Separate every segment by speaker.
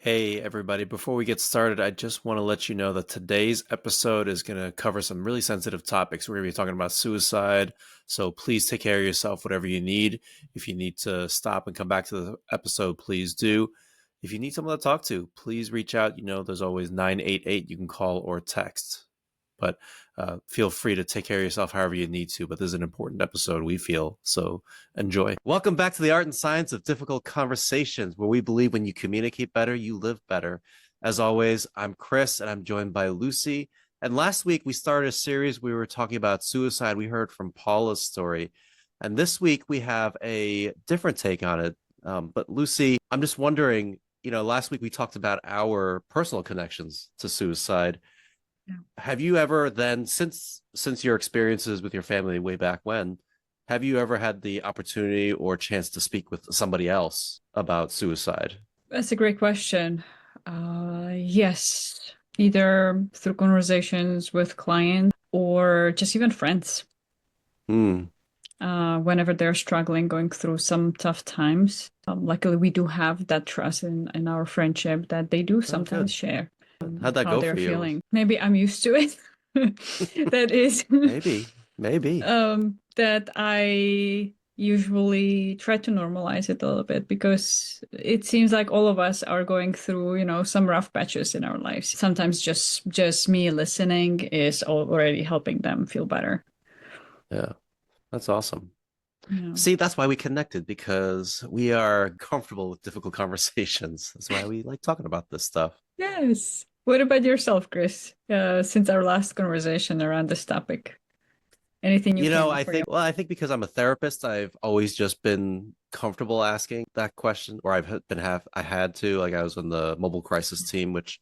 Speaker 1: Hey, everybody. Before we get started, I just want to let you know that today's episode is going to cover some really sensitive topics. We're going to be talking about suicide. So please take care of yourself, whatever you need. If you need to stop and come back to the episode, please do. If you need someone to talk to, please reach out. There's always 988 you can call or text. But feel free to take care of yourself however you need to. But this is an important episode, we feel. So enjoy. Welcome back to the Art and Science of Difficult Conversations, where we believe when you communicate better, you live better. As always, I'm Chris, and I'm joined by Lucie. And last week, we started a series. We were talking about suicide. We heard from Paula's story. And this week, we have a different take on it. But Lucie, I'm just wondering, last week we talked about our personal connections to suicide. Have you ever then, since your experiences with your family way back when, have you ever had the opportunity or chance to speak with somebody else about suicide?
Speaker 2: That's a great question. Yes, either through conversations with clients or just even friends.
Speaker 1: Hmm.
Speaker 2: Whenever they're struggling, going through some tough times. Luckily, we do have that trust in our friendship that they do sometimes share
Speaker 1: How'd that
Speaker 2: how
Speaker 1: go
Speaker 2: they're
Speaker 1: for you?
Speaker 2: feeling. Maybe I'm used to it. That is
Speaker 1: Maybe.
Speaker 2: that I usually try to normalize it a little bit because it seems like all of us are going through, some rough patches in our lives. Sometimes just me listening is already helping them feel better.
Speaker 1: Yeah, that's awesome.
Speaker 2: Yeah.
Speaker 1: See, that's why we connected, because we are comfortable with difficult conversations. That's why we like talking about this stuff.
Speaker 2: Yes. What about yourself, Chris? Since our last conversation around this topic, anything new came up
Speaker 1: I
Speaker 2: for you?
Speaker 1: think, well, I think because I'm a therapist, I've always just been comfortable asking that question, or I had to, like I was on the mobile crisis team, which,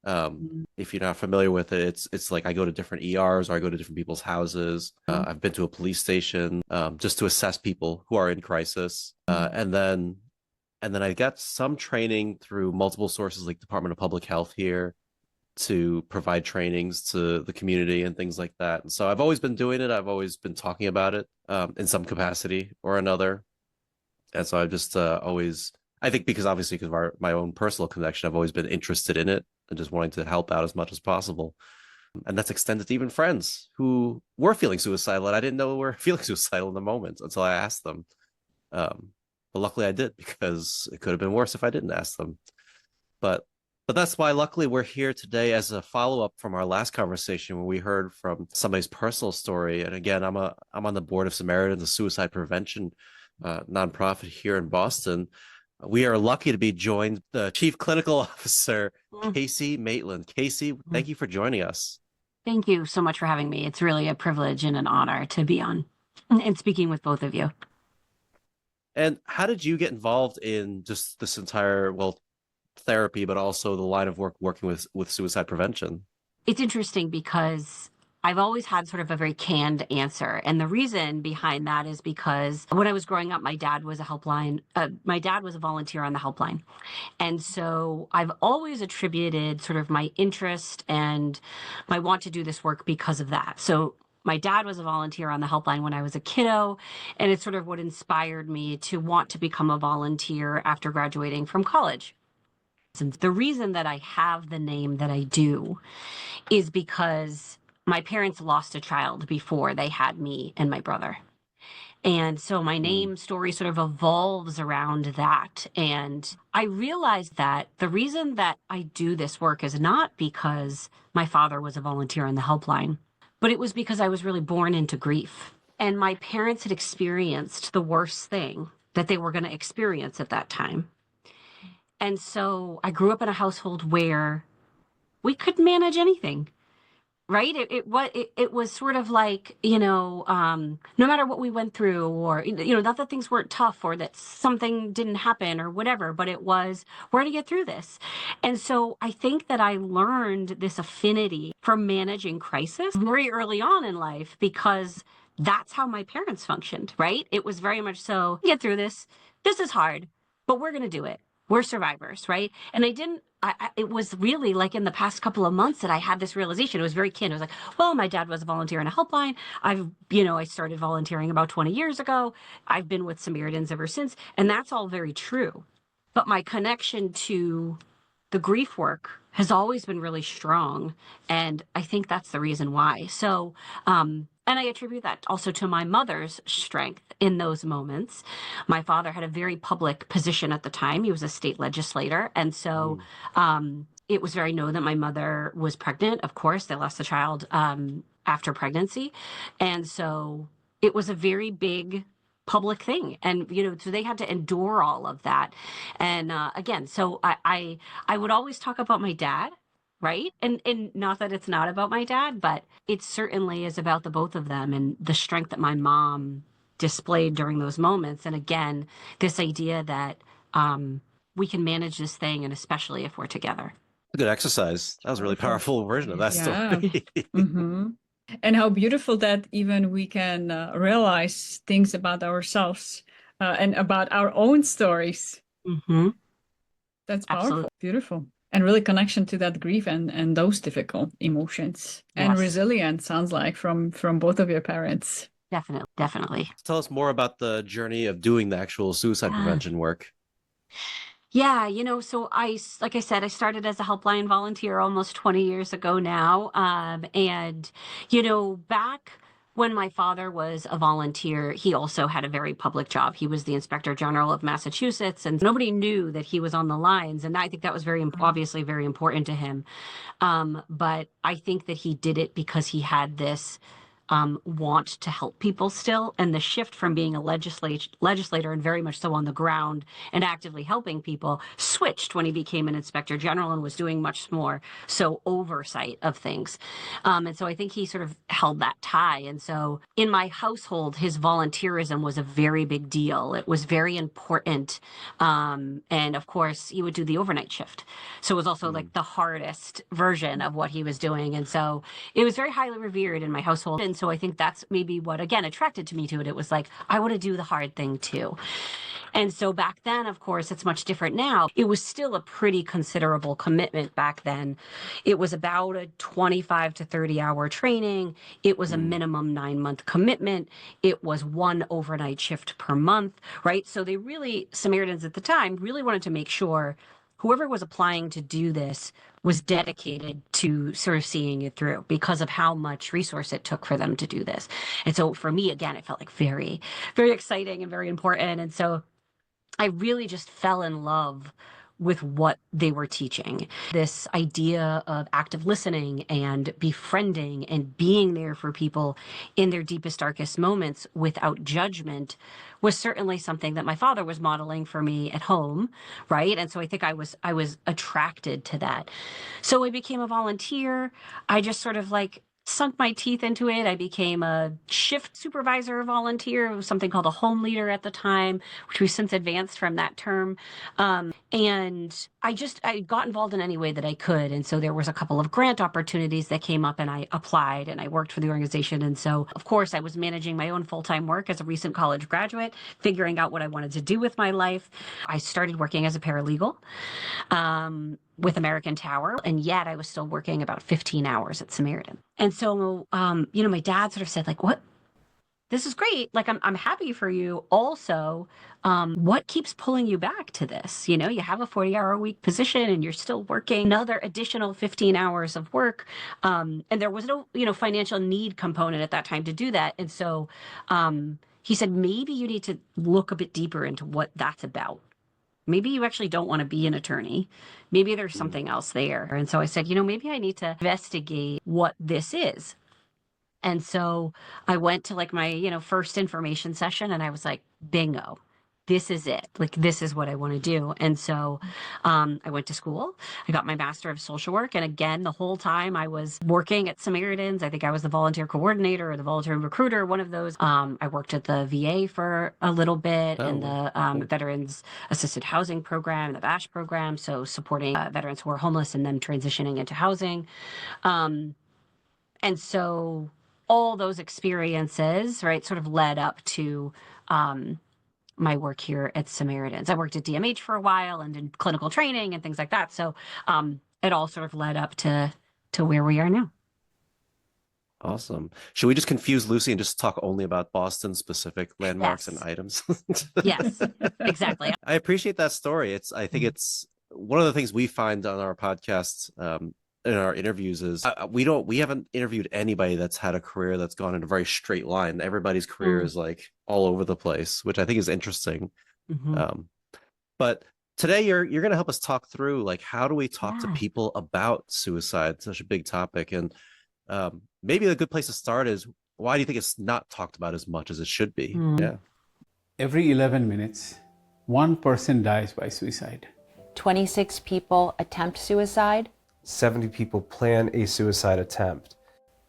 Speaker 2: Mhm.
Speaker 1: if you're not familiar with it, it's like I go to different ERs or I go to different people's houses. I've been to a police station, just to assess people who are in crisis. And then I got some training through multiple sources like Department of Public Health here to provide trainings to the community and things like that. And so I've always been doing it. I've always been talking about it, in some capacity or another. And so I've just always, I think because obviously because of my own personal connection, I've always been interested in it and just wanting to help out as much as possible. And that's extended to even friends who were feeling suicidal, and I didn't know were feeling suicidal in the moment until I asked them. Um, but luckily I did, because it could have been worse if I didn't ask them. But that's why luckily we're here today as a follow-up from our last conversation where we heard from somebody's personal story. And again, I'm on the board of Samaritan, the suicide prevention nonprofit here in Boston. We are lucky to be joined the Chief Clinical Officer,
Speaker 3: Mm,
Speaker 1: Kacy Maitland. Kacy,
Speaker 3: mm.
Speaker 1: thank you for joining us.
Speaker 3: Thank you so much for having me. It's really a privilege and an honor to be on and speaking with both of you.
Speaker 1: And how did you get involved in just this entire, well, therapy, but also the line of work working with suicide prevention?
Speaker 3: It's interesting because I've always had sort of a very canned answer. And the reason behind that is because when I was growing up, my dad was my dad was a volunteer on the helpline. And so I've always attributed sort of my interest and my want to do this work because of that. So my dad was a volunteer on the helpline when I was a kiddo, and it's sort of what inspired me to want to become a volunteer after graduating from college. And the reason that I have the name that I do is because my parents lost a child before they had me and my brother. And so my
Speaker 1: Mm.
Speaker 3: name story sort of evolves around that. And I realized that the reason that I do this work is not because my father was a volunteer on the helpline, but it was because I was really born into grief. And my parents had experienced the worst thing that they were going to experience at that time. And so I grew up in a household where we could manage anything, right? It was sort of like, no matter what we went through, or not that things weren't tough or that something didn't happen or whatever, but it was, we're going to get through this. And so I think that I learned this affinity for managing crisis very early on in life because that's how my parents functioned, right? It was very much so, get through this. This is hard, but we're going to do it. We're survivors, right? And it was really like in the past couple of months that I had this realization. It was very keen. It was like, well, my dad was a volunteer in a helpline. I started volunteering about 20 years ago. I've been with Samaritans ever since. And that's all very true. But my connection to the grief work has always been really strong. And I think that's the reason why. So, and I attribute that also to my mother's strength in those moments. My father had a very public position at the time. He was a state legislator. And so it was very known that my mother was pregnant. Of course, they lost the child after pregnancy. And so it was a very big public thing. And, so they had to endure all of that. And again, so I would always talk about my dad. Right. And not that it's not about my dad, but it certainly is about the both of them and the strength that my mom displayed during those moments. And again, this idea that we can manage this thing, and especially if we're together.
Speaker 1: A good exercise. That was a really powerful version of that story.
Speaker 2: And how beautiful that even we can realize things about ourselves and about our own stories. That's powerful. Absolutely. Beautiful. And really connection to that grief and those difficult emotions. Yes. And resilience, sounds like, from both of your parents.
Speaker 3: Definitely.
Speaker 1: Tell us more about the journey of doing the actual suicide prevention work.
Speaker 3: Yeah, so like I said, I started as a helpline volunteer almost 20 years ago now. And, back when my father was a volunteer, he also had a very public job. He was the Inspector General of Massachusetts, and nobody knew that he was on the lines. And I think that was obviously very important to him. But I think that he did it because he had this want to help people still. And the shift from being a legislator and very much so on the ground and actively helping people switched when he became an inspector general and was doing much more so oversight of things. And so I think he sort of held that tie. And so in my household, his volunteerism was a very big deal. It was very important. And of course, he would do the overnight shift. So it was also like the hardest version of what he was doing. And so it was very highly revered in my household. And so I think that's maybe what, again, attracted to me to it. It was like, I want to do the hard thing too. And so back then, of course, it's much different now. It was still a pretty considerable commitment back then. It was about a 25 to 30 hour training. It was a minimum 9-month commitment. It was one overnight shift per month, right? So they really, Samaritans at the time, really wanted to make sure whoever was applying to do this was dedicated to sort of seeing it through because of how much resource it took for them to do this. And so for me, again, it felt like very, very exciting and very important. And so I really just fell in love with what they were teaching. This idea of active listening and befriending and being there for people in their deepest, darkest moments without judgment was certainly something that my father was modeling for me at home, right? And so I think I was attracted to that. So I became a volunteer. I just sort of sunk my teeth into it. I became a shift supervisor volunteer. It was something called a home leader at the time, which we've since advanced from that term. And I got involved in any way that I could. And so there was a couple of grant opportunities that came up and I applied and I worked for the organization. And so, of course, I was managing my own full-time work as a recent college graduate, figuring out what I wanted to do with my life. I started working as a paralegal with American Tower, and yet I was still working about 15 hours at Samaritan. And so, my dad sort of said, what? This is great. I'm happy for you. Also, what keeps pulling you back to this? You have a 40-hour-a-week position and you're still working another additional 15 hours of work. And there was no, financial need component at that time to do that. And so he said, maybe you need to look a bit deeper into what that's about. Maybe you actually don't want to be an attorney. Maybe there's something else there. And so I said, maybe I need to investigate what this is. And so I went to my, first information session and I was like, bingo, this is it. This is what I want to do. And so I went to school. I got my Master of Social Work. And again, the whole time I was working at Samaritans. I think I was the volunteer coordinator or the volunteer recruiter, one of those. I worked at the VA for a little bit in the Veterans Assisted Housing Program, the VASH program. So supporting veterans who are homeless and then transitioning into housing. And so all those experiences, right, sort of led up to my work here at Samaritans. I worked at DMH for a while and in clinical training and things like that. So it all sort of led up to where we are now.
Speaker 1: Awesome. Should we just confuse Lucie and just talk only about Boston specific landmarks and items?
Speaker 3: Yes, exactly.
Speaker 1: I appreciate that story. I think it's one of the things we find on our podcasts, in our interviews is we haven't interviewed anybody that's had a career that's gone in a very straight line. Everybody's career is like all over the place, which I think is interesting. But today you're going to help us talk through, like, how do we talk to people about suicide? Such a big topic. And maybe a good place to start is, why do you think it's not talked about as much as it should be? Yeah.
Speaker 4: Every 11 minutes, one person dies by suicide.
Speaker 5: 26 people attempt suicide.
Speaker 6: 70 people plan a suicide attempt.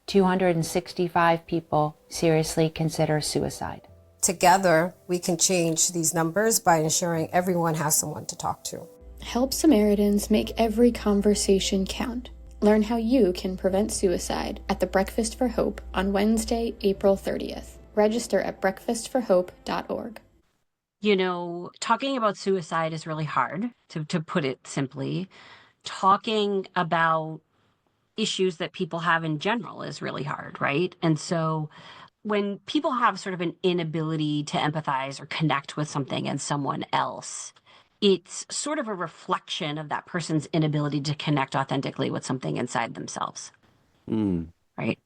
Speaker 5: 265 people seriously consider suicide.
Speaker 7: Together, we can change these numbers by ensuring everyone has someone to talk to.
Speaker 8: Help Samaritans make every conversation count. Learn how you can prevent suicide at the Breakfast for Hope on Wednesday, April 30th. Register at breakfastforhope.org.
Speaker 3: You know, talking about suicide is really hard, to put it simply. Talking about issues that people have in general is really hard, right? And so when people have sort of an inability to empathize or connect with something and someone else, it's sort of a reflection of that person's inability to connect authentically with something inside themselves, right?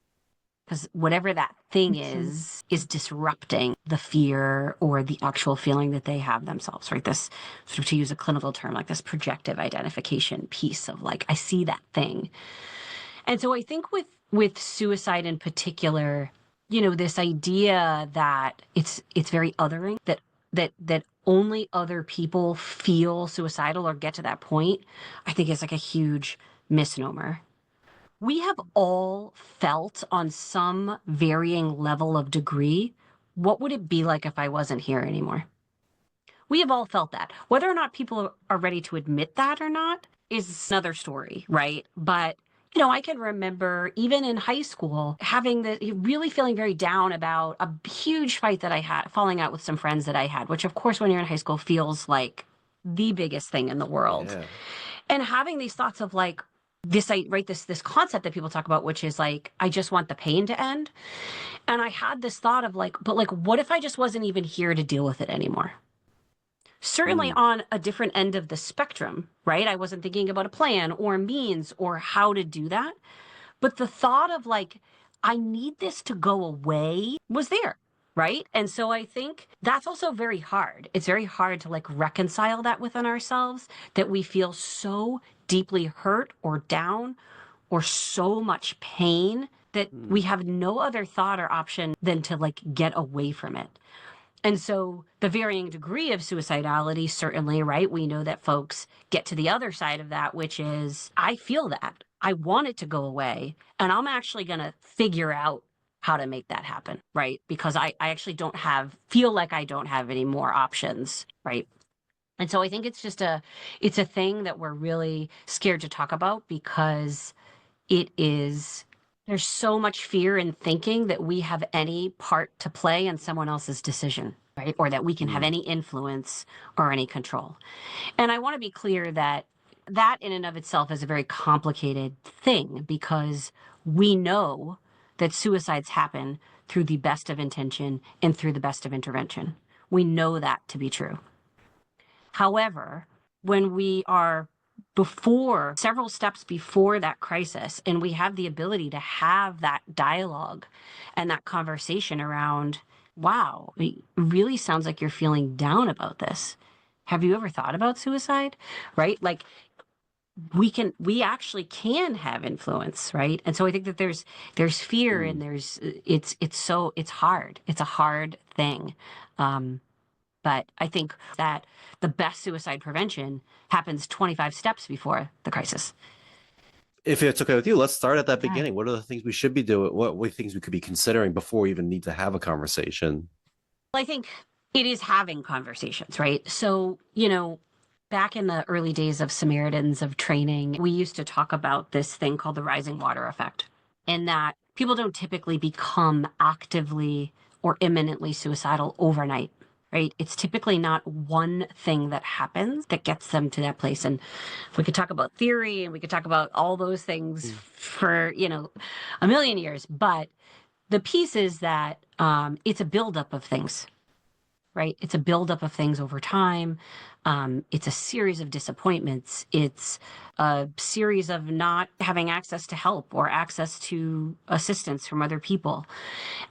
Speaker 3: Because whatever that thing is disrupting the fear or the actual feeling that they have themselves, right? This, sort of, to use a clinical term, like this projective identification piece of, like, I see that thing. And so I think with suicide in particular, you know, this idea that it's very othering, that only other people feel suicidal or get to that point, I think is like a huge misnomer. We have all felt, on some varying level of degree, what would it be like if I wasn't here anymore? We have all felt that. Whether or not people are ready to admit that or not is another story, right? But, you know, I can remember even in high school really feeling very down about a huge fight that I had, falling out with some friends that I had, which of course when you're in high school feels like the biggest thing in the world. Yeah. And having these thoughts of, like, this concept that people talk about, which is like, I just want the pain to end. And I had this thought of, like, but, like, what if I just wasn't even here to deal with it anymore? Certainly on a different end of the spectrum, right? I wasn't thinking about a plan or means or how to do that. But the thought of, like, I need this to go away was there, right? And so I think that's also very hard. It's very hard to, like, reconcile that within ourselves, that we feel so deeply hurt or down or so much pain that we have no other thought or option than to, like, get away from it. And so the varying degree of suicidality, certainly, right? We know that folks get to the other side of that, which is, I feel that. I want it to go away, and I'm actually going to figure out how to make that happen, right? Because I actually feel like I don't have any more options, right? And so I think it's a thing that we're really scared to talk about, because there's so much fear in thinking that we have any part to play in someone else's decision, right? Or that we can have any influence or any control. And I want to be clear that in and of itself is a very complicated thing, because we know that suicides happen through the best of intention and through the best of intervention. We know that to be true. However, when we are several steps before that crisis, and we have the ability to have that dialogue and that conversation around, wow, it really sounds like you're feeling down about this. Have you ever thought about suicide? Right? Like, we actually can have influence, right? And so I think that there's fear, and it's hard. It's a hard thing. But I think that the best suicide prevention happens 25 steps before the crisis.
Speaker 1: If it's okay with you, let's start at that beginning. What are the things we should be doing? What things we could be considering before we even need to have a conversation?
Speaker 3: I think it is having conversations, right? So, you know, back in the early days of Samaritans, of training, we used to talk about this thing called the rising water effect, and that people don't typically become actively or imminently suicidal overnight. Right? It's typically not one thing that happens that gets them to that place. And we could talk about theory, and we could talk about all those things for, you know, a million years. But the piece is that it's a buildup of things. right? It's a buildup of things over time. It's a series of disappointments. It's a series of not having access to help or access to assistance from other people.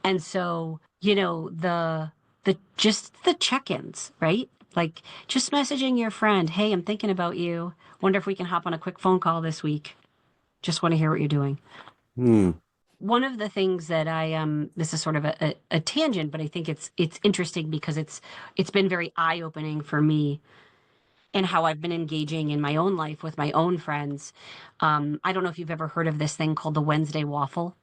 Speaker 3: And so, just the check-ins, right? Like just messaging your friend, hey, I'm thinking about you. Wonder if we can hop on a quick phone call this week. Just want to hear what you're doing. One of the things that this is sort of a tangent, but I think it's interesting because it's been very eye-opening for me and how I've been engaging in my own life with my own friends. I don't know if you've ever heard of this thing called the Wednesday waffle.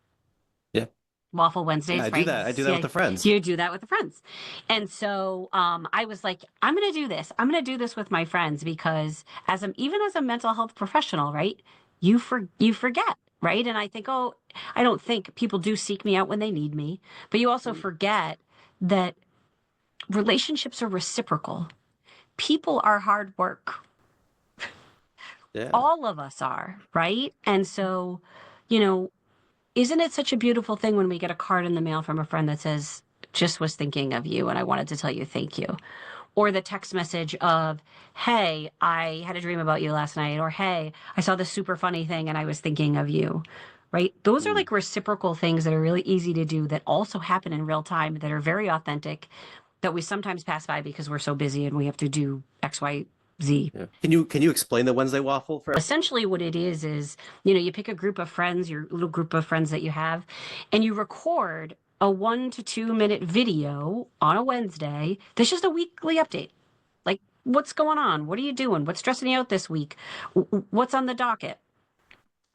Speaker 1: Yeah.
Speaker 3: Waffle Wednesdays.
Speaker 1: Yeah, I
Speaker 3: right?
Speaker 1: do that. I do that with the friends.
Speaker 3: You do that with the friends. And so I was like, I'm going to do this. I'm going to do this with my friends because even as a mental health professional, right? You forget, right? And I think, I don't think people do seek me out when they need me, but you also forget that relationships are reciprocal. People are hard work.
Speaker 1: Yeah.
Speaker 3: All of us are, right? And so, isn't it such a beautiful thing when we get a card in the mail from a friend that says, just was thinking of you and I wanted to tell you thank you? Or the text message of, hey, I had a dream about you last night. Or, hey, I saw this super funny thing and I was thinking of you, right? Those are like reciprocal things that are really easy to do that also happen in real time, that are very authentic, that we sometimes pass by because we're so busy and we have to do X, Y, Z.
Speaker 1: Yeah. Can you explain the Wednesday waffle for
Speaker 3: Essentially what it is, you pick a group of friends, your little group of friends that you have, and you record a 1 to 2 minute video on a Wednesday. That's just a weekly update. Like, what's going on? What are you doing? What's stressing you out this week? What's on the docket?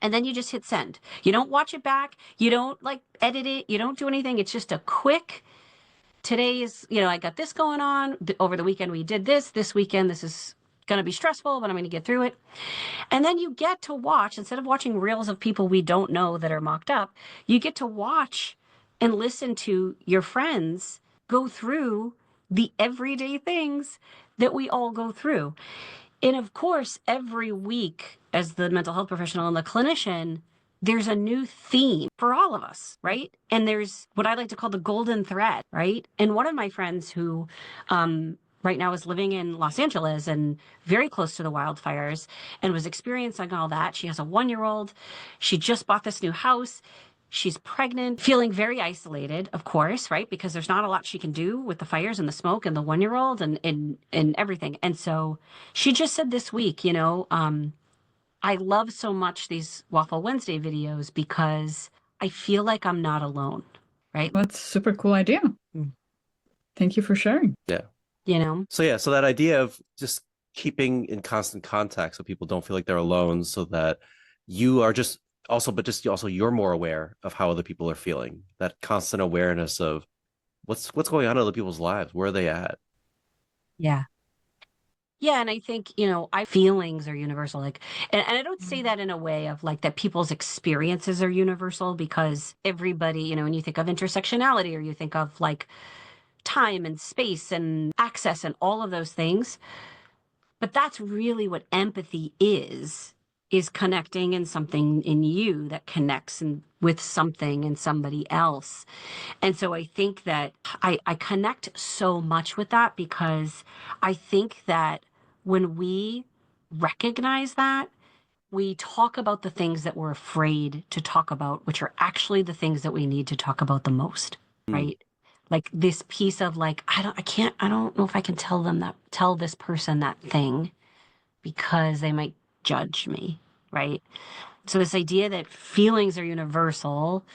Speaker 3: And then you just hit send. You don't watch it back. You don't edit it. You don't do anything. It's just a quick, today is, I got this going on. Over the weekend, we did this. This weekend, this is going to be stressful, but I'm going to get through it. And then you get to watch, instead of watching reels of people we don't know that are mocked up, you get to watch and listen to your friends go through the everyday things that we all go through. And of course, every week, as the mental health professional and the clinician, there's a new theme for all of us, right? And there's what I like to call the golden thread, right? And one of my friends who right now is living in Los Angeles and very close to the wildfires and was experiencing all that. She has a 1-year-old. She just bought this new house. She's pregnant, feeling very isolated, of course, right? Because there's not a lot she can do with the fires and the smoke and the 1-year-old and everything. And so she just said this week, I love so much these Waffle Wednesday videos because I feel like I'm not alone, right?
Speaker 2: That's a super cool idea. Thank you for sharing.
Speaker 1: Yeah. So that idea of just keeping in constant contact so people don't feel like they're alone, so that you are just you're more aware of how other people are feeling. That constant awareness of what's going on in other people's lives. Where are they at?
Speaker 3: Yeah. Yeah, and I think, feelings are universal. And I don't say that in a way of that people's experiences are universal, because everybody, when you think of intersectionality, or you think of time and space and access and all of those things. But that's really what empathy is connecting in something in you that connects with something in somebody else. And so I think that I connect so much with that, because I think that when we recognize that, we talk about the things that we're afraid to talk about, which are actually the things that we need to talk about the most, right? This piece of I don't know if I can tell this person that thing because they might judge me, right? So this idea that feelings are universal,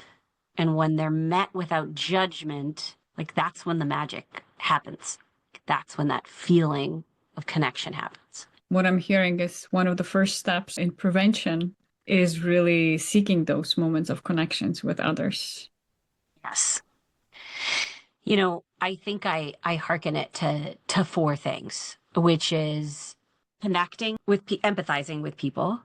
Speaker 3: and when they're met without judgment, that's when the magic happens. That's when that feeling of connection happens.
Speaker 2: What I'm hearing is one of the first steps in prevention is really seeking those moments of connections with others.
Speaker 3: Yes. I think I hearken it to 4 things, which is connecting with, empathizing with people,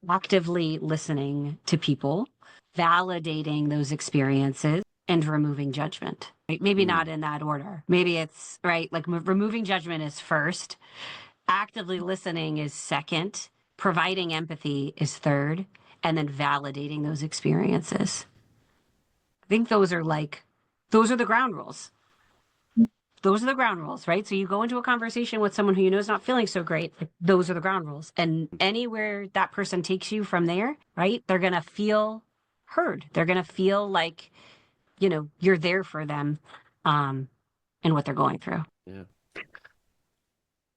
Speaker 3: actively listening to people, validating those experiences, and removing judgment. Right? Maybe not in that order. Maybe it's right. Removing judgment is first, actively listening is second, providing empathy is third, and then validating those experiences. I think those are the ground rules. those are the ground rules, right? So you go into a conversation with someone who you know is not feeling so great. Like, those are the ground rules. And anywhere that person takes you from there, right? They're going to feel heard. They're going to feel like, you know, you're there for them, and what they're going through.
Speaker 1: Yeah.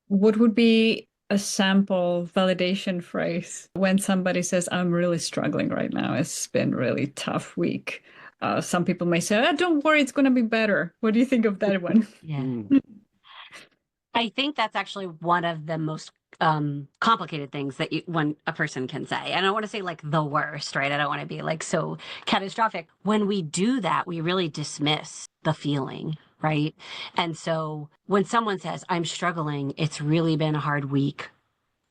Speaker 2: What would be a sample validation phrase when somebody says, I'm really struggling right now. It's been a really tough week. Some people may say, don't worry, it's going to be better. What do you think of that one?
Speaker 3: Yeah. I think that's actually one of the most complicated things that when a person can say. And I don't want to say like the worst, right? I don't want to be like so catastrophic. When we do that, we really dismiss the feeling, right? And so when someone says, I'm struggling, it's really been a hard week,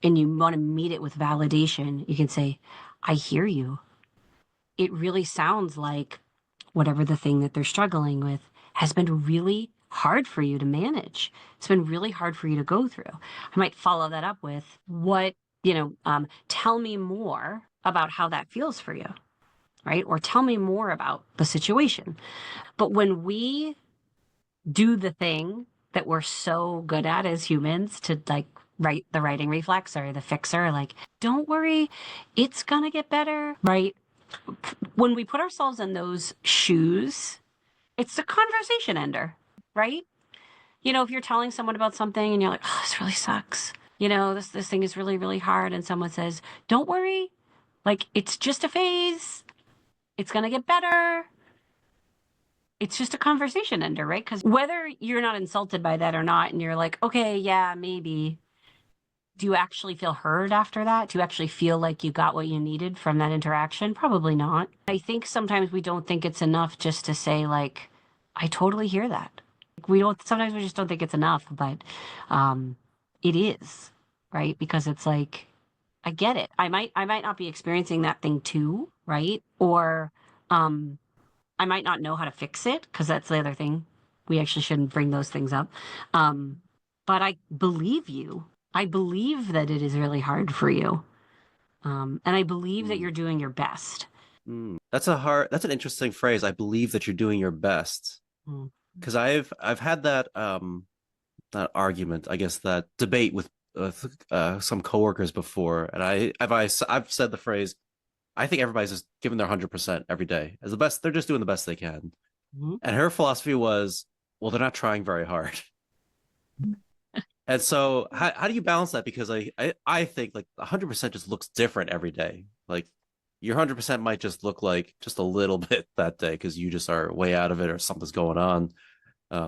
Speaker 3: and you want to meet it with validation, you can say, I hear you. It really sounds like whatever the thing that they're struggling with has been really hard for you to manage. It's been really hard for you to go through. I might follow that up with tell me more about how that feels for you, right? Or tell me more about the situation. But when we do the thing that we're so good at as humans to like write the writing reflex or the fixer, like, don't worry, it's gonna get better, right? When we put ourselves in those shoes, it's a conversation ender, right? You know, if you're telling someone about something and you're like, oh, this really sucks. You know, this thing is really, really hard. And someone says, don't worry, like, it's just a phase. It's going to get better. It's just a conversation ender, right? Because whether you're not insulted by that or not, and you're like, okay, yeah, maybe, do you actually feel heard after that? Do you actually feel like you got what you needed from that interaction? Probably not. I think sometimes we don't think it's enough just to say, like, I totally hear that. Sometimes we just don't think it's enough, but it is, right? Because it's like, I get it. I might not be experiencing that thing too, right? Or I might not know how to fix it, because that's the other thing. We actually shouldn't bring those things up. But I believe you. I believe that it is really hard for you. And I believe that you're doing your best.
Speaker 1: That's an interesting phrase. I believe that you're doing your best. Because I've had that argument, I guess, that debate with some coworkers before, and I've said the phrase, I think everybody's just giving their 100% every day as the best. They're just doing the best they can. And her philosophy was, well, they're not trying very hard. And so how do you balance that? Because I think like 100% just looks different every day. Like your 100% might just look like just a little bit that day because you just are way out of it or something's going on.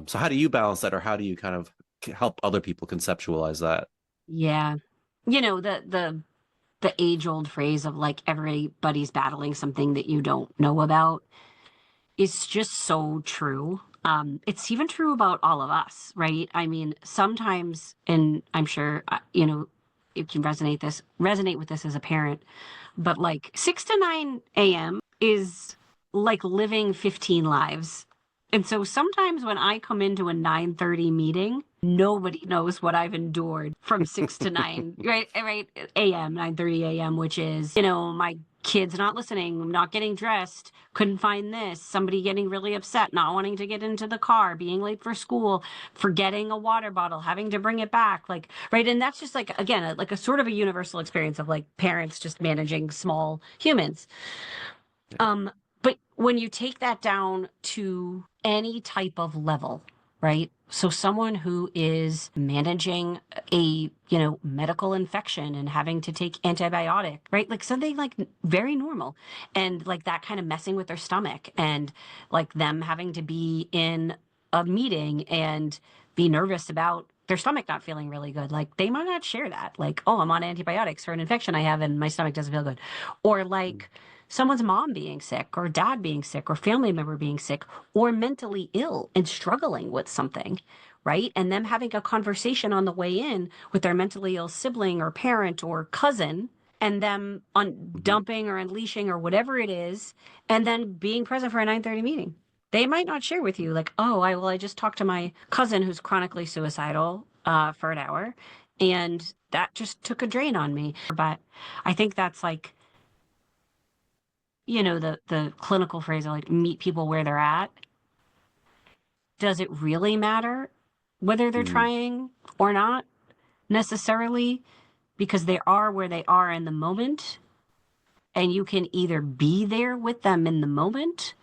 Speaker 1: So how do you balance that, or how do you kind of help other people conceptualize that?
Speaker 3: Yeah. You know, the age-old phrase of like everybody's battling something that you don't know about is just so true. It's even true about all of us, right? I mean, sometimes, and I'm sure, you can resonate with this as a parent, but like 6 to 9 a.m. is like living 15 lives. And so sometimes when I come into a 9:30 meeting, nobody knows what I've endured from 6 to 9, right, a.m., 9:30 a.m., which is, my kids not listening, not getting dressed, couldn't find this, somebody getting really upset, not wanting to get into the car, being late for school, forgetting a water bottle, having to bring it back, like, right? And that's just like, again, like a sort of a universal experience of like parents just managing small humans. But when you take that down to any type of level, right? So someone who is managing a, medical infection and having to take antibiotic, right? Like something like very normal, and like that kind of messing with their stomach, and like them having to be in a meeting and be nervous about their stomach not feeling really good. Like they might not share that. Like, oh, I'm on antibiotics for an infection I have and my stomach doesn't feel good. Or like someone's mom being sick, or dad being sick, or family member being sick, or mentally ill and struggling with something, right? And them having a conversation on the way in with their mentally ill sibling or parent or cousin, and them dumping or unleashing or whatever it is, and then being present for a 9:30 meeting. They might not share with you like, oh, I just talked to my cousin who's chronically suicidal for an hour, and that just took a drain on me. But I think that's like, the clinical phrase of like meet people where they're at. Does it really matter whether they're trying or not necessarily, because they are where they are in the moment. And you can either be there with them in the moment,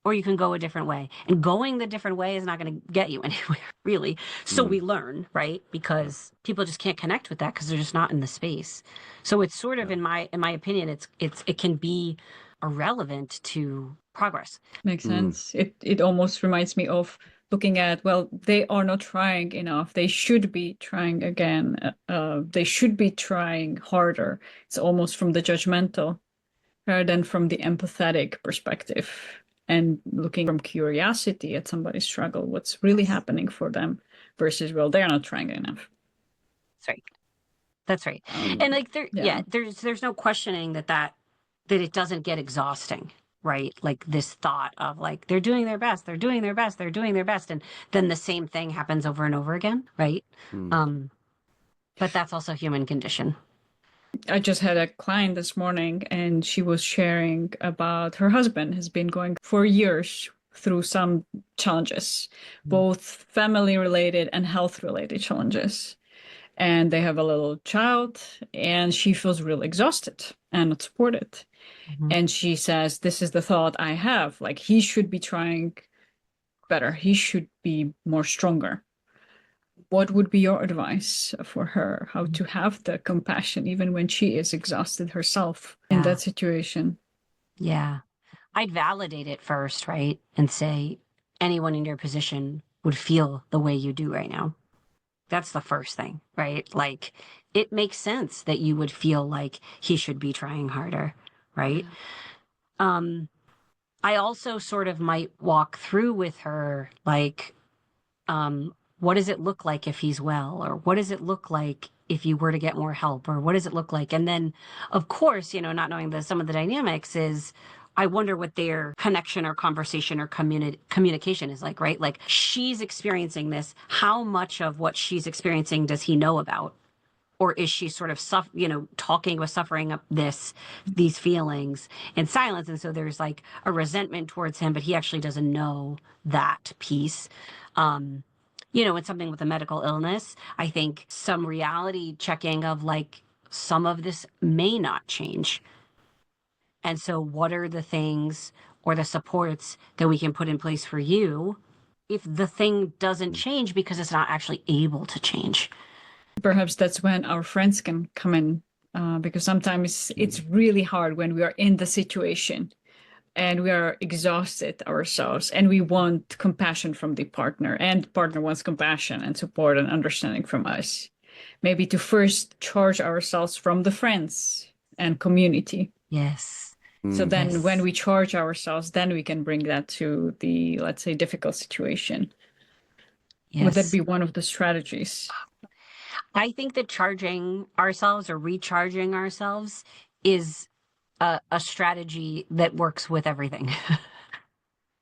Speaker 3: or you can go a different way. And going the different way is not going to get you anywhere, really. So we learn, right? Because people just can't connect with that because they're just not in the space. So it's sort of, in my opinion, it can be irrelevant to progress.
Speaker 2: Makes sense. It almost reminds me of looking at, well, they are not trying enough. They should be trying again. They should be trying harder. It's almost from the judgmental rather than from the empathetic perspective, and looking from curiosity at somebody's struggle, what's really happening for them, versus, well, they're not trying enough.
Speaker 3: That's right. That's right. And like there's no questioning that it doesn't get exhausting, right? Like this thought of like, they're doing their best, they're doing their best, they're doing their best. And then the same thing happens over and over again, right? But that's also human condition.
Speaker 2: I just had a client this morning, and she was sharing about her husband has been going for years through some challenges, both family related and health related challenges. And they have a little child, and she feels real exhausted and not supported. And she says, this is the thought I have, like, he should be trying better. He should be more stronger. What would be your advice for her? How to have the compassion even when she is exhausted herself in that situation?
Speaker 3: Yeah. I'd validate it first, right? And say, anyone in your position would feel the way you do right now. That's the first thing, right? Like, it makes sense that you would feel like he should be trying harder, right? I also sort of might walk through with her, like, what does it look like if he's well? Or what does it look like if you were to get more help? Or what does it look like? And then, of course, you know, not knowing some of the dynamics is, I wonder what their connection or conversation or communication is like, right? Like, she's experiencing this. How much of what she's experiencing does he know about? Or is she sort of, talking with suffering up these feelings in silence? And so there's like a resentment towards him, but he actually doesn't know that piece. It's something with a medical illness. I think some reality checking of like, some of this may not change. And so what are the things or the supports that we can put in place for you if the thing doesn't change because it's not actually able to change?
Speaker 2: Perhaps that's when our friends can come in, because sometimes it's really hard when we are in the situation and we are exhausted ourselves, and we want compassion from the partner, and the partner wants compassion and support and understanding from us. Maybe to first charge ourselves from the friends and community.
Speaker 3: Yes.
Speaker 2: So then when we charge ourselves, then we can bring that to the, let's say, difficult situation. Yes. Would that be one of the strategies?
Speaker 3: I think that charging ourselves or recharging ourselves is a strategy that works with everything.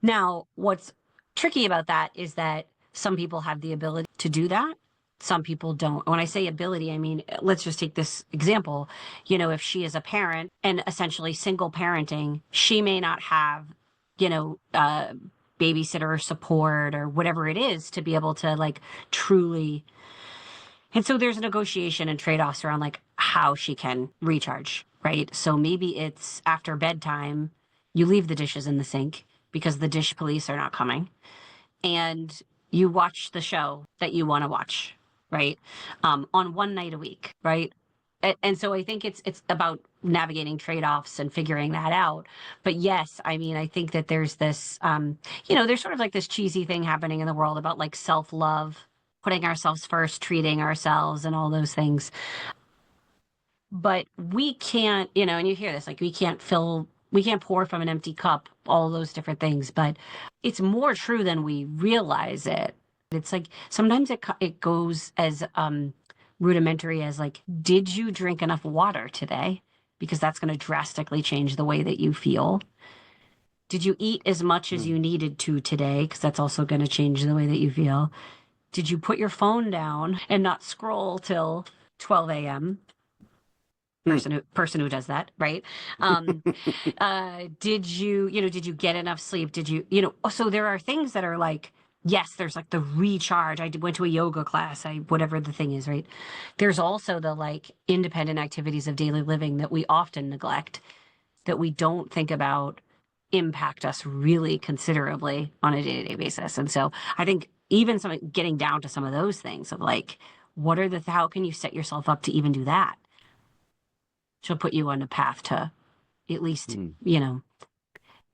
Speaker 3: Now, what's tricky about that is that some people have the ability to do that. Some people don't. When I say ability, I mean, let's just take this example. If she is a parent and essentially single parenting, she may not have, babysitter support or whatever it is to be able to like truly. And so there's a negotiation and trade-offs around like how she can recharge, right? So maybe it's after bedtime, you leave the dishes in the sink because the dish police are not coming, and you watch the show that you want to watch, right? On one night a week, right? And so I think it's about navigating trade-offs and figuring that out. But yes, I mean, I think that there's this, there's sort of like this cheesy thing happening in the world about like self-love, putting ourselves first, treating ourselves, and all those things. But we can't, and you hear this, like we can't pour from an empty cup, all those different things. But it's more true than we realize it. It's like sometimes it goes as rudimentary as like, did you drink enough water today? Because that's going to drastically change the way that you feel. Did you eat as much as you needed to today? Because that's also going to change the way that you feel. Did you put your phone down and not scroll till 12 a.m.? Person who does that, right? Did you get enough sleep? Did you, so there are things that are like yes, there's like the recharge. Went to a yoga class, whatever the thing is, right? There's also the like independent activities of daily living that we often neglect, that we don't think about impact us really considerably on a day-to-day basis. And so I think even getting down to some of those things of like, how can you set yourself up to even do that? She'll put you on a path to at least,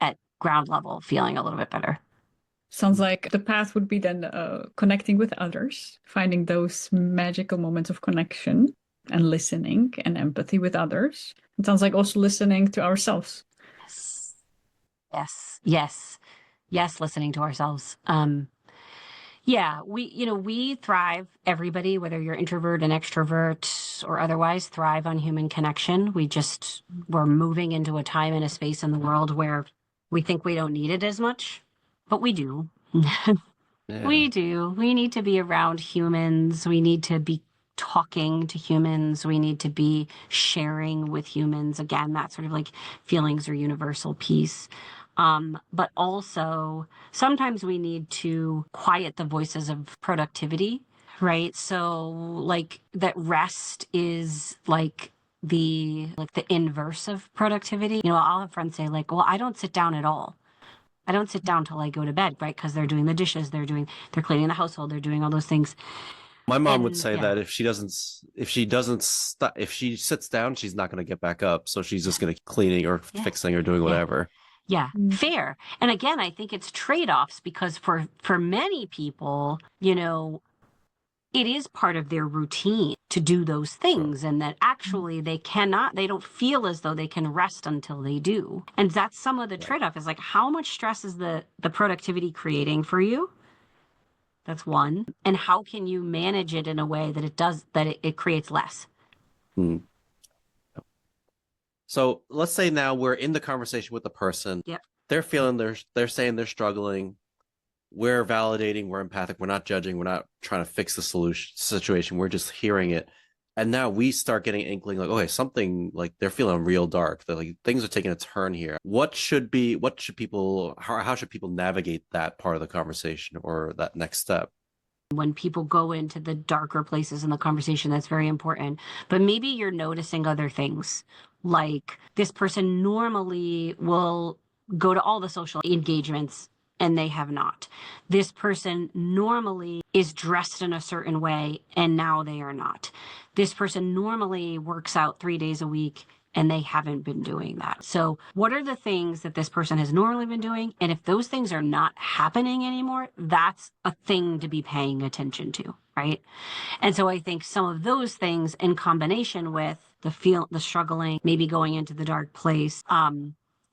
Speaker 3: at ground level, feeling a little bit better.
Speaker 2: Sounds like the path would be then connecting with others, finding those magical moments of connection and listening and empathy with others. It sounds like also listening to ourselves.
Speaker 3: Yes, listening to ourselves. Yeah, we thrive, everybody, whether you're introvert and extrovert or otherwise, thrive on human connection. We're moving into a time and a space in the world where we think we don't need it as much, but we do.
Speaker 1: Yeah.
Speaker 3: We do. We need to be around humans. We need to be talking to humans. We need to be sharing with humans. Again, that sort of like feelings or universal piece. But also sometimes we need to quiet the voices of productivity, right? So like that rest is like the inverse of productivity. I'll have friends say like, well, I don't sit down at all. I don't sit down till I go to bed, right? Because they're doing the dishes, they're cleaning the household, they're doing all those things.
Speaker 1: My mom would say that if she sits down, she's not going to get back up. So she's just going to keep cleaning or fixing or doing whatever.
Speaker 3: Yeah, fair. And again, I think it's trade-offs because for many people, it is part of their routine to do those things, and that actually they don't feel as though they can rest until they do. And that's some of the trade-off is like, how much stress is the productivity creating for you? That's one. And how can you manage it in a way that it creates less?
Speaker 1: So let's say now we're in the conversation with the person.
Speaker 3: Yep.
Speaker 1: They're saying they're struggling. We're validating, we're empathic, we're not judging, we're not trying to fix the situation, we're just hearing it. And now we start getting inkling like, okay, something like they're feeling real dark. They're like, things are taking a turn here. How should people navigate that part of the conversation or that next step?
Speaker 3: When people go into the darker places in the conversation, that's very important. But maybe you're noticing other things, like this person normally will go to all the social engagements and they have not. This person normally is dressed in a certain way and now they are not. This person normally works out 3 days a week and they haven't been doing that. So what are the things that this person has normally been doing? And if those things are not happening anymore, that's a thing to be paying attention to, right? And so I think some of those things in combination with the struggling, maybe going into the dark place,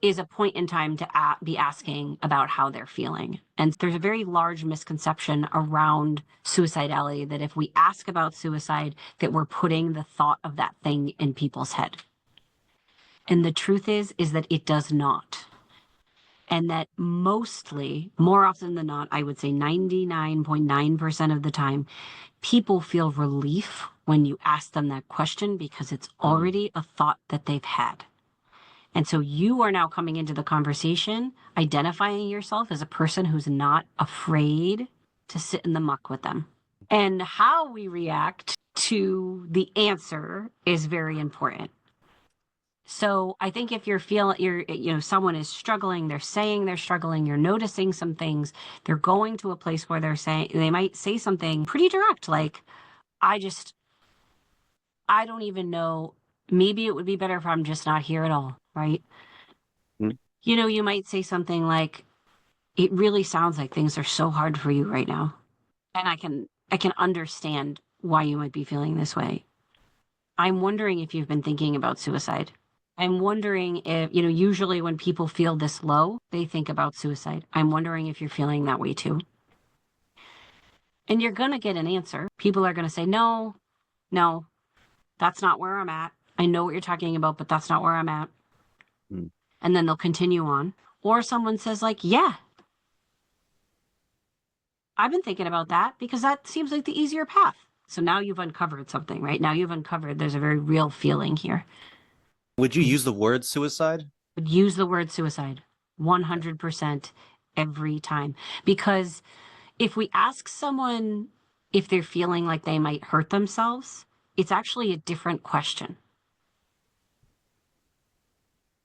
Speaker 3: is a point in time to be asking about how they're feeling. And there's a very large misconception around suicidality that if we ask about suicide, that we're putting the thought of that thing in people's head. And the truth is that it does not. And that more often than not, I would say 99.9% of the time, people feel relief when you ask them that question because it's already a thought that they've had. And so you are now coming into the conversation, identifying yourself as a person who's not afraid to sit in the muck with them. And how we react to the answer is very important. So I think if someone is struggling, they're saying they're struggling, you're noticing some things, they're going to a place where they might say something pretty direct, like, I don't even know, maybe it would be better if I'm just not here at all, right? Mm-hmm. You might say something like, it really sounds like things are so hard for you right now. And I can understand why you might be feeling this way. I'm wondering if you've been thinking about suicide. I'm wondering if, usually when people feel this low, they think about suicide. I'm wondering if you're feeling that way too. And you're going to get an answer. People are going to say, no, that's not where I'm at. I know what you're talking about, but that's not where I'm at. Mm. And then they'll continue on. Or someone says like, yeah, I've been thinking about that because that seems like the easier path. So now you've uncovered something, right? Now you've uncovered there's a very real feeling here.
Speaker 1: Would you use the word suicide?
Speaker 3: Would use the word suicide 100% every time, because if we ask someone if they're feeling like they might hurt themselves, it's actually a different question.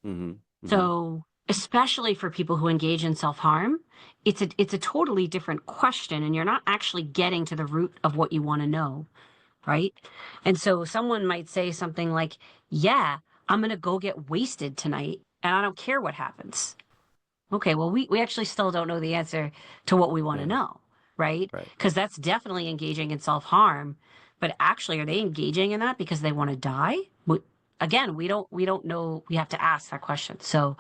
Speaker 1: Mm-hmm. Mm-hmm.
Speaker 3: So, especially for people who engage in self-harm, it's a totally different question, and you're not actually getting to the root of what you want to know, right? And so someone might say something like, yeah, I'm going to go get wasted tonight, and I don't care what happens. Okay, well, we actually still don't know the answer to what we want to know, right? Because that's definitely engaging in self-harm. But actually, are they engaging in that because they want to die? Again, we don't know. We have to ask that question. So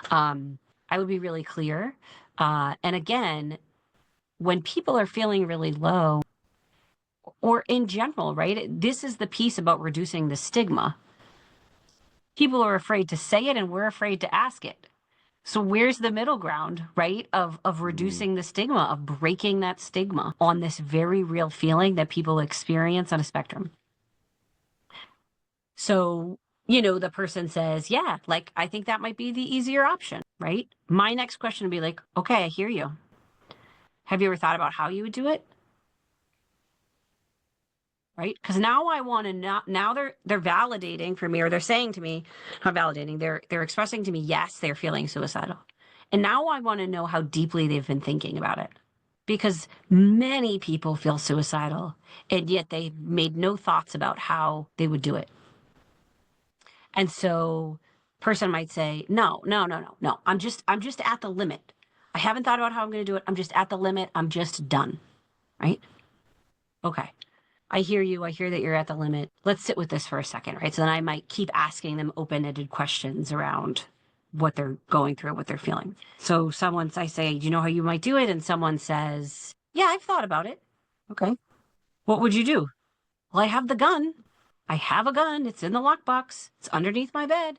Speaker 3: I would be really clear. And again, when people are feeling really low, or in general, right? This is the piece about reducing the stigma. People are afraid to say it, and we're afraid to ask it. So where's the middle ground, right? Of reducing the stigma, of breaking that stigma on this very real feeling that people experience on a spectrum. So, the person says, yeah, like, I think that might be the easier option, right? My next question would be like, okay, I hear you. Have you ever thought about how you would do it? Right? Because now I want to now they're validating for me, or they're saying to me, not validating, they're expressing to me, yes, they're feeling suicidal. And now I want to know how deeply they've been thinking about it. Because many people feel suicidal, and yet they made no thoughts about how they would do it. And so person might say, no, I'm just at the limit. I haven't thought about how I'm going to do it. I'm just at the limit. I'm just done. Right? Okay. I hear you. I hear that you're at the limit. Let's sit with this for a second, right? So then I might keep asking them open-ended questions around what they're going through, what they're feeling. So I say, do you know how you might do it? And someone says, yeah, I've thought about it. Okay. What would you do? Well, I have the gun. I have a gun. It's in the lockbox. It's underneath my bed.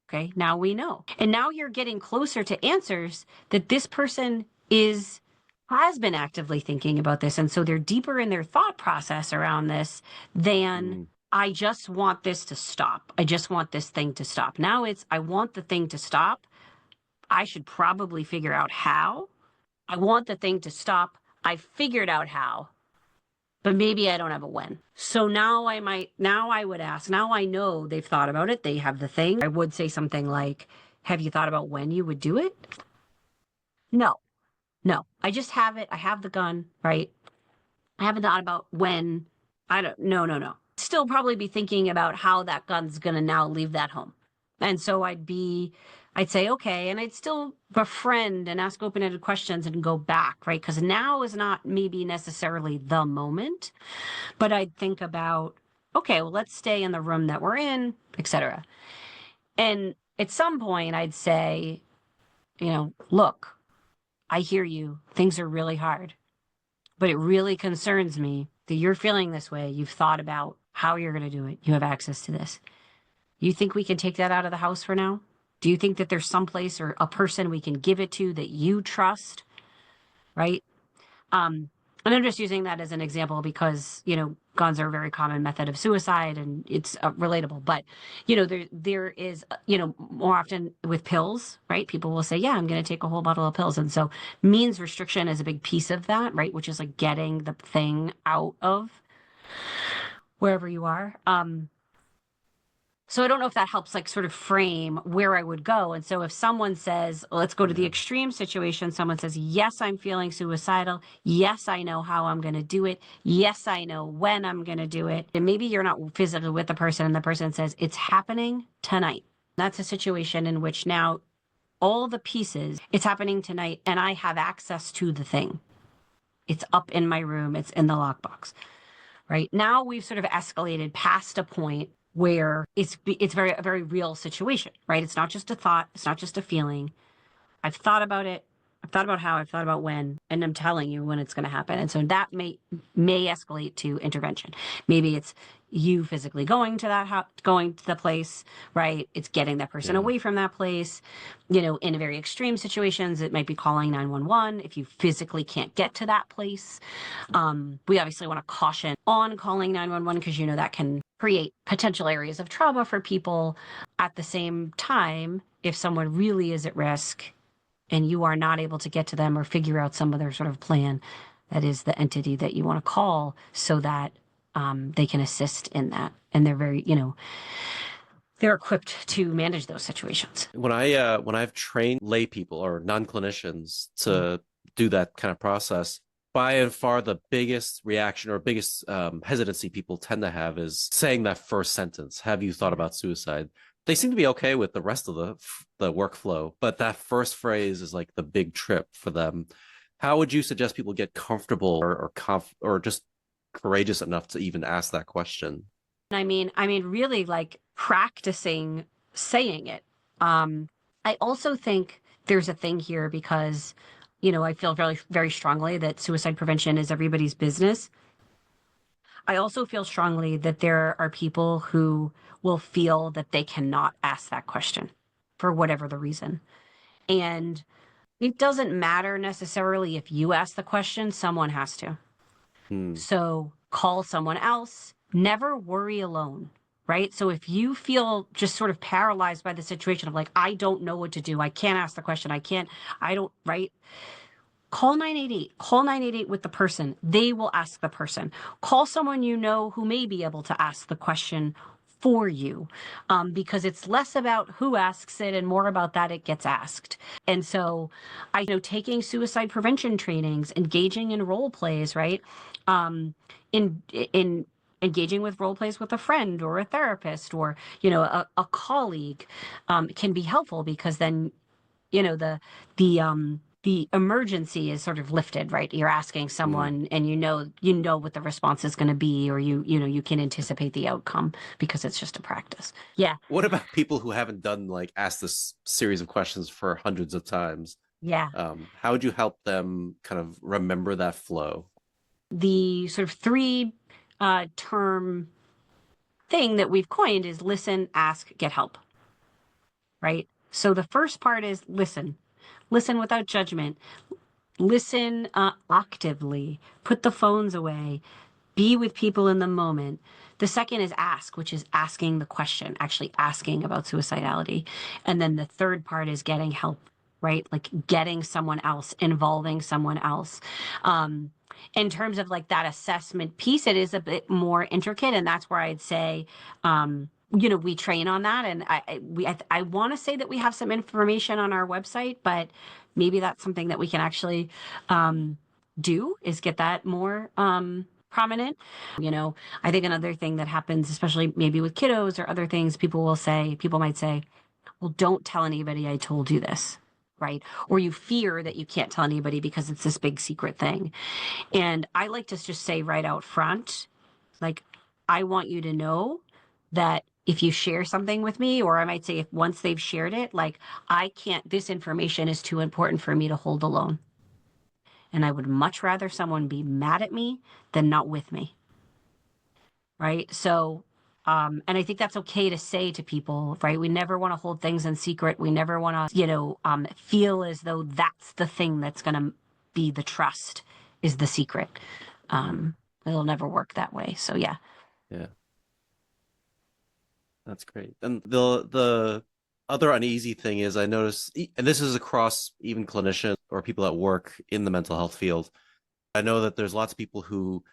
Speaker 3: Okay. Now we know. And now you're getting closer to answers that this person has been actively thinking about this. And so they're deeper in their thought process around this than I just want this to stop. I just want this thing to stop. Now it's, I want the thing to stop. I should probably figure out how. I want the thing to stop. I figured out how, but maybe I don't have a when. So now I would ask, now I know they've thought about it. They have the thing. I would say something like, have you thought about when you would do it? No, I just have it. I have the gun, right? I haven't thought about when. No. Still probably be thinking about how that gun's going to now leave that home. And so I'd say, okay. And I'd still befriend and ask open-ended questions and go back, right? Because now is not maybe necessarily the moment, but I'd think about, okay, well, let's stay in the room that we're in, etc. And at some point I'd say, look, I hear you. Things are really hard, but it really concerns me that you're feeling this way. You've thought about how you're going to do it. You have access to this. You think we can take that out of the house for now? Do you think that there's some place or a person we can give it to that you trust? Right? And I'm just using that as an example because, guns are a very common method of suicide and it's relatable. But, there is, more often with pills, right? People will say, yeah, I'm going to take a whole bottle of pills. And so means restriction is a big piece of that, right? Which is like getting the thing out of wherever you are. So I don't know if that helps like sort of frame where I would go. And so if someone says, let's go to the extreme situation, someone says, yes, I'm feeling suicidal. Yes, I know how I'm going to do it. Yes, I know when I'm going to do it. And maybe you're not physically with the person and the person says, it's happening tonight. That's a situation in which now all the pieces, it's happening tonight and I have access to the thing. It's up in my room. It's in the lockbox, right? Now we've sort of escalated past a point where it's a very real situation, right? It's not just a thought. It's not just a feeling. I've thought about it. I've thought about how, I've thought about when, and I'm telling you when it's going to happen. And so that may escalate to intervention. Maybe it's you physically going to the place, right? It's getting that person away from that place. In very extreme situations, it might be calling 911 if you physically can't get to that place. We obviously want to caution on calling 911 because that can create potential areas of trauma for people. At the same time, if someone really is at risk and you are not able to get to them or figure out some other sort of plan, that is the entity that you want to call so that they can assist in that. And they're very, they're equipped to manage those situations.
Speaker 1: When I've trained lay people or non-clinicians to do that kind of process, by and far the biggest reaction or biggest hesitancy people tend to have is saying that first sentence. Have you thought about suicide? They seem to be okay with the rest of the workflow, but that first phrase is like the big trip for them. How would you suggest people get comfortable or just courageous enough to even ask that question?
Speaker 3: I mean, really like practicing saying it. I also think there's a thing here because, I feel very, very strongly that suicide prevention is everybody's business. I also feel strongly that there are people who will feel that they cannot ask that question for whatever the reason. And it doesn't matter necessarily if you ask the question, someone has to. So call someone else, never worry alone, right? So if you feel just sort of paralyzed by the situation of like, I don't know what to do, I can't ask the question, right? Call 988. Call 988 with the person. They will ask the person. Call someone you know who may be able to ask the question for you, because it's less about who asks it and more about that it gets asked. And so I know taking suicide prevention trainings, engaging in role plays, right? In engaging with role plays with a friend or a therapist or, a colleague, can be helpful because then, the emergency is sort of lifted, right? You're asking someone and you know what the response is going to be, or you can anticipate the outcome because it's just a practice. Yeah.
Speaker 1: What about people who haven't done asked this series of questions for hundreds of times?
Speaker 3: Yeah.
Speaker 1: How would you help them kind of remember that flow?
Speaker 3: The sort of three term thing that we've coined is listen, ask, get help, right? So the first part is listen without judgment, listen actively, put the phones away, be with people in the moment. The second is ask, which is asking the question, actually asking about suicidality. And then the third part is getting help, right? Like getting someone else, involving someone else. In terms of like that assessment piece, it is a bit more intricate. And that's where I'd say, we train on that. And I want to say that we have some information on our website, but maybe that's something that we can actually do is get that more prominent. I think another thing that happens, especially maybe with kiddos or other things, people might say, well, don't tell anybody I told you this, right? Or you fear that you can't tell anybody because it's this big secret thing. And I like to just say right out front, like, I want you to know that if you share something with me, or I might say if once they've shared it, like this information is too important for me to hold alone. And I would much rather someone be mad at me than not with me. Right. So, and I think that's okay to say to people, right? We never want to hold things in secret. We never want to, feel as though that's the thing that's going to be the trust is the secret. It'll never work that way. So, yeah.
Speaker 1: Yeah. That's great. And the other uneasy thing is I notice, and this is across even clinicians or people that work in the mental health field, I know that there's lots of people who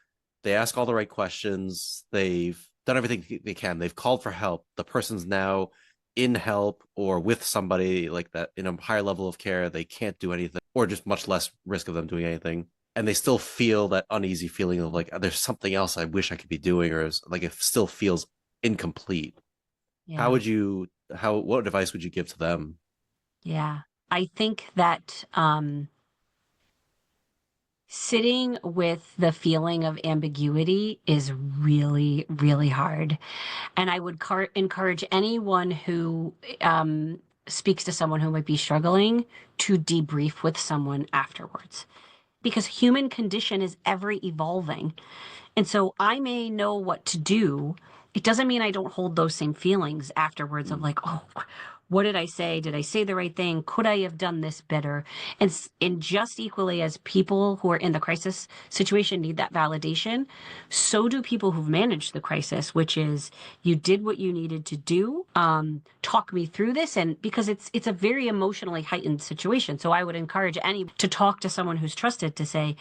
Speaker 1: they ask all the right questions. They've done everything they can. They've called for help. The person's now in help or with somebody like that in a higher level of care. They can't do anything or just much less risk of them doing anything. And they still feel that uneasy feeling of like, there's something else I wish I could be doing, or like it still feels incomplete.
Speaker 3: Yeah.
Speaker 1: What advice would you give to them?
Speaker 3: Yeah. I think that sitting with the feeling of ambiguity is really, really hard. And I would encourage anyone who speaks to someone who might be struggling to debrief with someone afterwards. Because human condition is ever evolving. And so I may know what to do. It doesn't mean I don't hold those same feelings afterwards of like, oh, what did I say? Did I say the right thing? Could I have done this better? And just equally as people who are in the crisis situation need that validation, so do people who've managed the crisis, which is you did what you needed to do. Talk me through this. And because it's a very emotionally heightened situation. So I would encourage any to talk to someone who's trusted to say,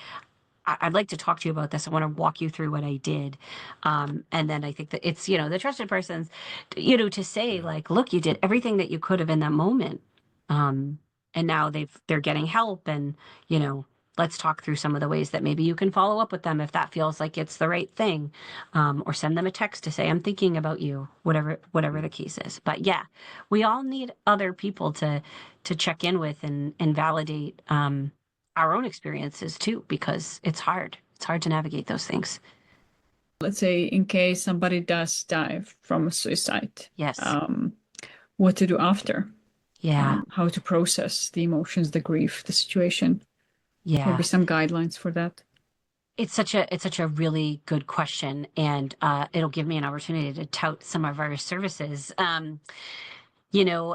Speaker 3: I'd like to talk to you about this. I want to walk you through what I did. And then I think that it's, the trusted person's, to say like, look, you did everything that you could have in that moment. And now they're getting help, and, let's talk through some of the ways that maybe you can follow up with them if that feels like it's the right thing. Or send them a text to say, I'm thinking about you, whatever the case is. But yeah, we all need other people to check in with and validate, our own experiences too, because it's hard. It's hard to navigate those things.
Speaker 2: Let's say in case somebody does die from a suicide.
Speaker 3: Yes.
Speaker 2: What to do after.
Speaker 3: Yeah.
Speaker 2: How to process the emotions, the grief, the situation.
Speaker 3: Yeah.
Speaker 2: Maybe some guidelines for that.
Speaker 3: It's such a really good question, and it'll give me an opportunity to tout some of our services.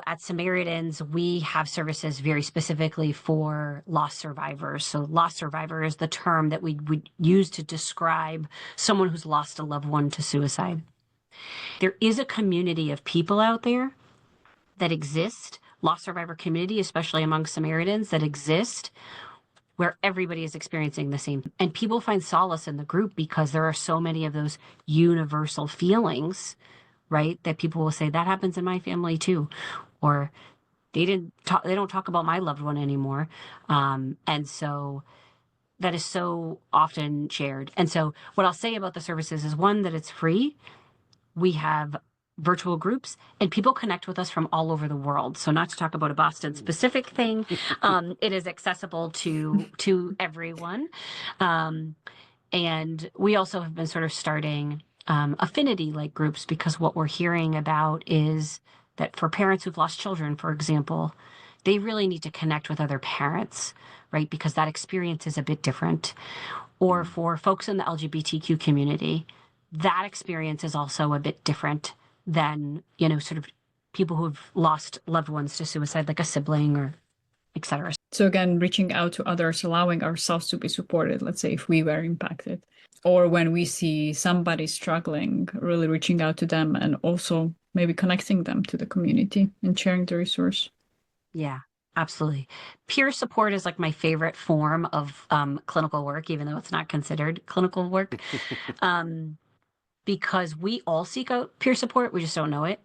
Speaker 3: At Samaritans, we have services very specifically for loss survivors. So loss survivor is the term that we would use to describe someone who's lost a loved one to suicide. There is a community of people out there that exist, loss survivor community, especially among Samaritans, that exist where everybody is experiencing the same. And people find solace in the group because there are so many of those universal feelings, right? That people will say, that happens in my family too. Or they don't talk about my loved one anymore. And so that is so often shared. And so what I'll say about the services is, one, that it's free. We have virtual groups, and people connect with us from all over the world. So not to talk about a Boston specific thing, it is accessible to everyone. And we also have been sort of starting affinity like groups, because what we're hearing about is that for parents who've lost children, for example, they really need to connect with other parents, right? Because that experience is a bit different. Or for folks in the LGBTQ community, that experience is also a bit different than, sort of people who've lost loved ones to suicide, like a sibling or et cetera.
Speaker 2: So again, reaching out to others, allowing ourselves to be supported, let's say if we were impacted, or when we see somebody struggling, really reaching out to them, and also maybe connecting them to the community and sharing the resource.
Speaker 3: Yeah, absolutely. Peer support is like my favorite form of clinical work, even though it's not considered clinical work, because we all seek out peer support. We just don't know it,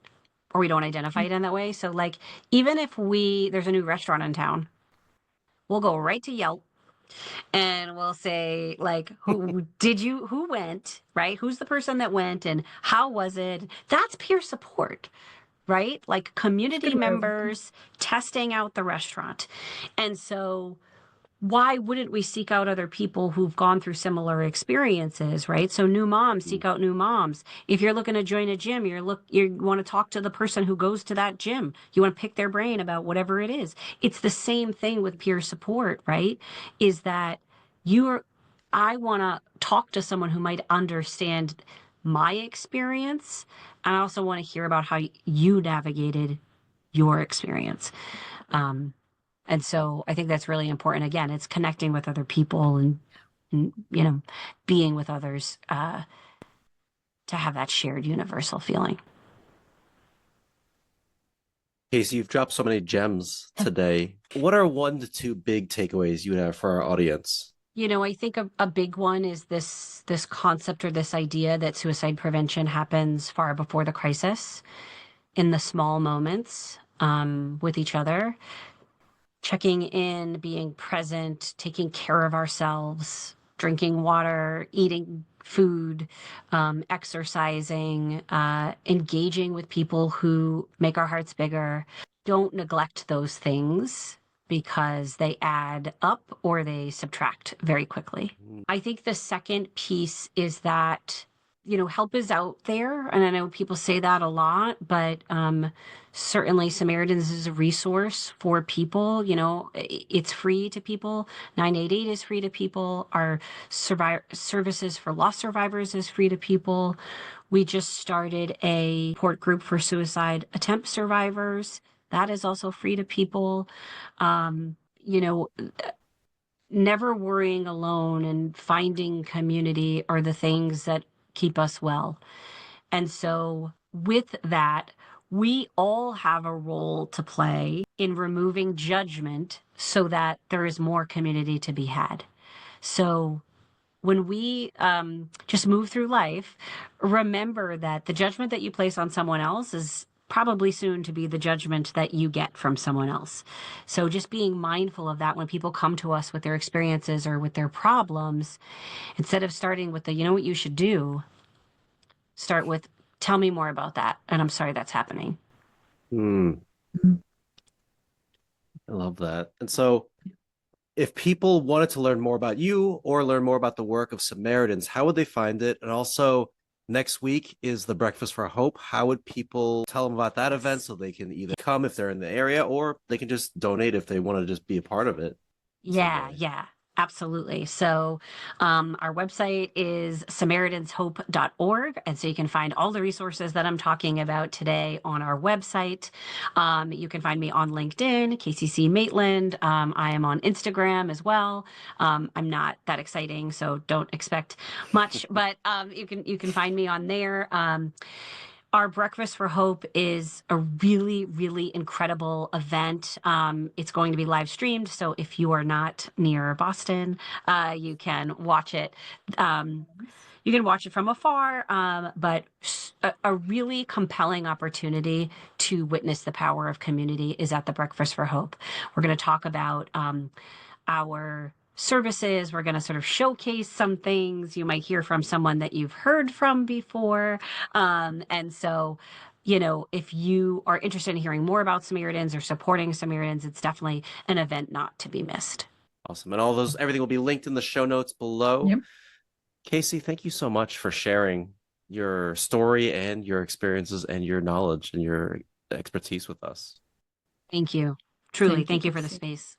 Speaker 3: or we don't identify it in that way. So like, even if there's a new restaurant in town, we'll go right to Yelp and we'll say, like, who went, right? Who's the person that went and how was it? That's peer support, right? Like community members testing out the restaurant. And so why wouldn't we seek out other people who've gone through similar experiences, right? So new moms seek out new moms. If you're looking to join a gym, you want to talk to the person who goes to that gym. You want to pick their brain about whatever it is. It's the same thing with peer support, right? Is that I want to talk to someone who might understand my experience. And I also want to hear about how you navigated your experience. And so I think that's really important. Again, it's connecting with other people and being with others to have that shared universal feeling.
Speaker 1: Kacy, you've dropped so many gems today. What are 1 to 2 big takeaways you would have for our audience?
Speaker 3: I think a big one is this concept or this idea that suicide prevention happens far before the crisis, in the small moments with each other. Checking in, being present, taking care of ourselves, drinking water, eating food, exercising, engaging with people who make our hearts bigger. Don't neglect those things because they add up or they subtract very quickly. I think the second piece is that help is out there. And I know people say that a lot, but certainly Samaritans is a resource for people. It's free to people. 988 is free to people. Our services for loss survivors is free to people. We just started a support group for suicide attempt survivors that is also free to people. You know, never worrying alone and finding community are the things that keep us well. And so with that, we all have a role to play in removing judgment so that there is more community to be had. So when we just move through life, remember that the judgment that you place on someone else is probably soon to be the judgment that you get from someone else. So just being mindful of that when people come to us with their experiences or with their problems, instead of starting with the, you know what you should do, start with, tell me more about that. And I'm sorry that's happening.
Speaker 1: I love that. And so if people wanted to learn more about you or learn more about the work of Samaritans, how would they find it? And also, next week is the Breakfast for Hope. How would people tell them about that event so they can either come if they're in the area or they can just donate if they want to just be a part of it?
Speaker 3: Yeah, absolutely. So our website is SamaritansHope.org. And so you can find all the resources that I'm talking about today on our website. You can find me on LinkedIn, Kacy Maitland. I am on Instagram as well. I'm not that exciting, so don't expect much, but you can find me on there. Our Breakfast for Hope is a really, really incredible event. It's going to be live streamed, so if you are not near Boston, you can watch it. You can watch it from afar, but a really compelling opportunity to witness the power of community is at the Breakfast for Hope. We're going to talk about our services. We're going to sort of showcase some things. You might hear from someone that you've heard from before. And so, you know, if you are interested in hearing more about Samaritans or supporting Samaritans, it's definitely an event not to be missed.
Speaker 1: Awesome. And everything will be linked in the show notes below.
Speaker 2: Yep.
Speaker 1: Kacy, thank you so much for sharing your story and your experiences and your knowledge and your expertise with us.
Speaker 3: Thank you. Truly, thank you for the
Speaker 2: Kacy.
Speaker 3: space.